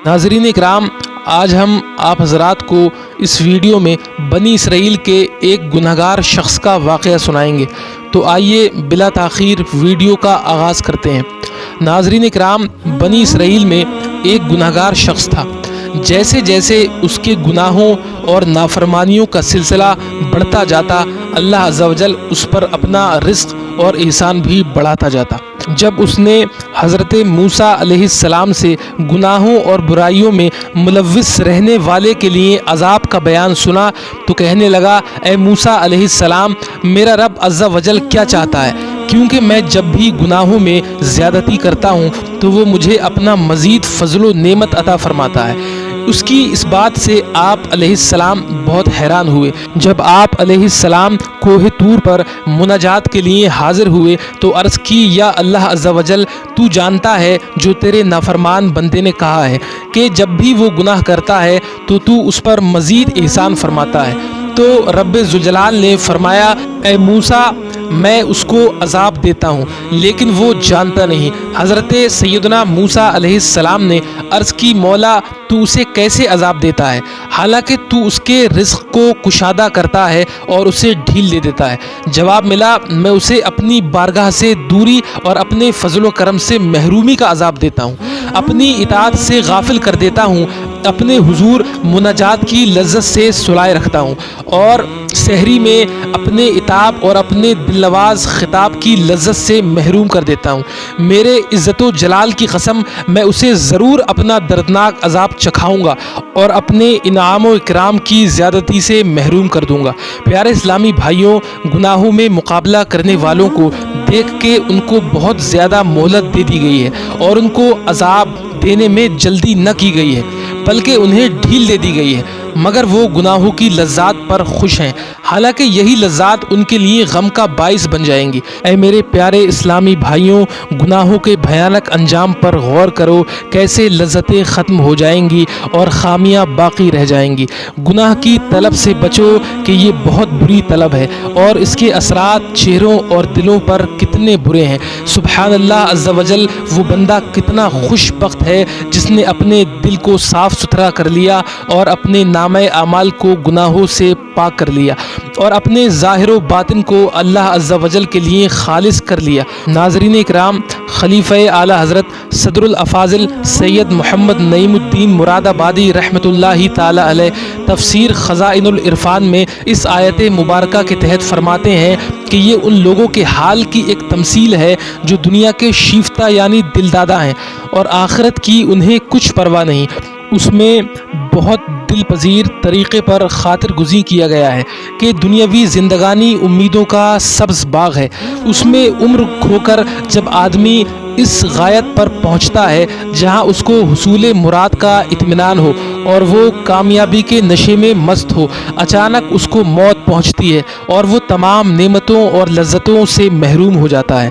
ناظرین اکرام، آج ہم آپ حضرات کو اس ویڈیو میں بنی اسرائیل کے ایک گنہگار شخص کا واقعہ سنائیں گے۔ تو آئیے بلا تاخیر ویڈیو کا آغاز کرتے ہیں۔ ناظرین اکرام، بنی اسرائیل میں ایک گنہگار شخص تھا۔ جیسے جیسے اس کے گناہوں اور نافرمانیوں کا سلسلہ بڑھتا جاتا، اللہ عز و جل اس پر اپنا رزق اور احسان بھی بڑھاتا جاتا۔ جب اس نے حضرت موسیٰ علیہ السلام سے گناہوں اور برائیوں میں ملوث رہنے والے کے لیے عذاب کا بیان سنا تو کہنے لگا، اے موسیٰ علیہ السلام، میرا رب عز و جل کیا چاہتا ہے؟ کیونکہ میں جب بھی گناہوں میں زیادتی کرتا ہوں تو وہ مجھے اپنا مزید فضل و نعمت عطا فرماتا ہے۔ اس کی اس بات سے آپ علیہ السلام بہت حیران ہوئے۔ جب آپ علیہ السلام کوہ طور پر مناجات کے لیے حاضر ہوئے تو عرض کی، یا اللہ عز و جل، تو جانتا ہے جو تیرے نافرمان بندے نے کہا ہے کہ جب بھی وہ گناہ کرتا ہے تو اس پر مزید احسان فرماتا ہے۔ تو رب ذوالجلال نے فرمایا، اے موسیٰ، میں اس کو عذاب دیتا ہوں لیکن وہ جانتا نہیں۔ حضرت سیدنا موسیٰ علیہ السلام نے عرض کی، مولا، تو اسے کیسے عذاب دیتا ہے حالانکہ تو اس کے رزق کو کشادہ کرتا ہے اور اسے ڈھیل دے دیتا ہے؟ جواب ملا، میں اسے اپنی بارگاہ سے دوری اور اپنے فضل و کرم سے محرومی کا عذاب دیتا ہوں، اپنی اطاعت سے غافل کر دیتا ہوں، اپنے حضور مناجات کی لذت سے سلائے رکھتا ہوں، اور سحری میں اپنے عتاب اور اپنے دل نواز خطاب کی لذت سے محروم کر دیتا ہوں۔ میرے عزت و جلال کی قسم، میں اسے ضرور اپنا دردناک عذاب چکھاؤں گا اور اپنے انعام و اکرام کی زیادتی سے محروم کر دوں گا۔ پیارے اسلامی بھائیوں، گناہوں میں مقابلہ کرنے والوں کو دیکھ کے ان کو بہت زیادہ مہلت دے دی گئی ہے اور ان کو عذاب دینے میں جلدی نہ کی گئی ہے، بلکہ انہیں ڈھیل دے دی گئی ہے، مگر وہ گناہوں کی لذات پر خوش ہیں، حالانکہ یہی لذات ان کے لیے غم کا باعث بن جائیں گی۔ اے میرے پیارے اسلامی بھائیوں، گناہوں کے بھیانک انجام پر غور کرو، کیسے لذتیں ختم ہو جائیں گی اور خامیاں باقی رہ جائیں گی۔ گناہ کی طلب سے بچو کہ یہ بہت بری طلب ہے اور اس کے اثرات چہروں اور دلوں پر کتنے برے ہیں۔ سبحان اللہ عز و جل، وہ بندہ کتنا خوش بخت ہے جس نے اپنے دل کو صاف ستھرا کر لیا اور اپنے نامہ اعمال کو گناہوں سے پاک کر لیا اور اپنے ظاہر و باطن کو اللہ عز و جل کے لیے خالص کر لیا۔ ناظرین اکرام، خلیفہ اعلیٰ حضرت صدر الافاضل سید محمد نعیم الدین مراد آبادی رحمۃ اللہ تعالی علیہ تفسیر خزائن العرفان میں اس آیت مبارکہ کے تحت فرماتے ہیں کہ یہ ان لوگوں کے حال کی ایک تمثیل ہے جو دنیا کے شیفتہ یعنی دلدادہ ہیں اور آخرت کی انہیں کچھ پرواہ نہیں۔ اس میں بہت دل پذیر طریقے پر خاطر گزی کیا گیا ہے کہ دنیاوی زندگانی امیدوں کا سبز باغ ہے۔ اس میں عمر کھو کر جب آدمی اس غایت پر پہنچتا ہے جہاں اس کو حصول مراد کا اطمینان ہو اور وہ کامیابی کے نشے میں مست ہو، اچانک اس کو موت پہنچتی ہے اور وہ تمام نعمتوں اور لذتوں سے محروم ہو جاتا ہے۔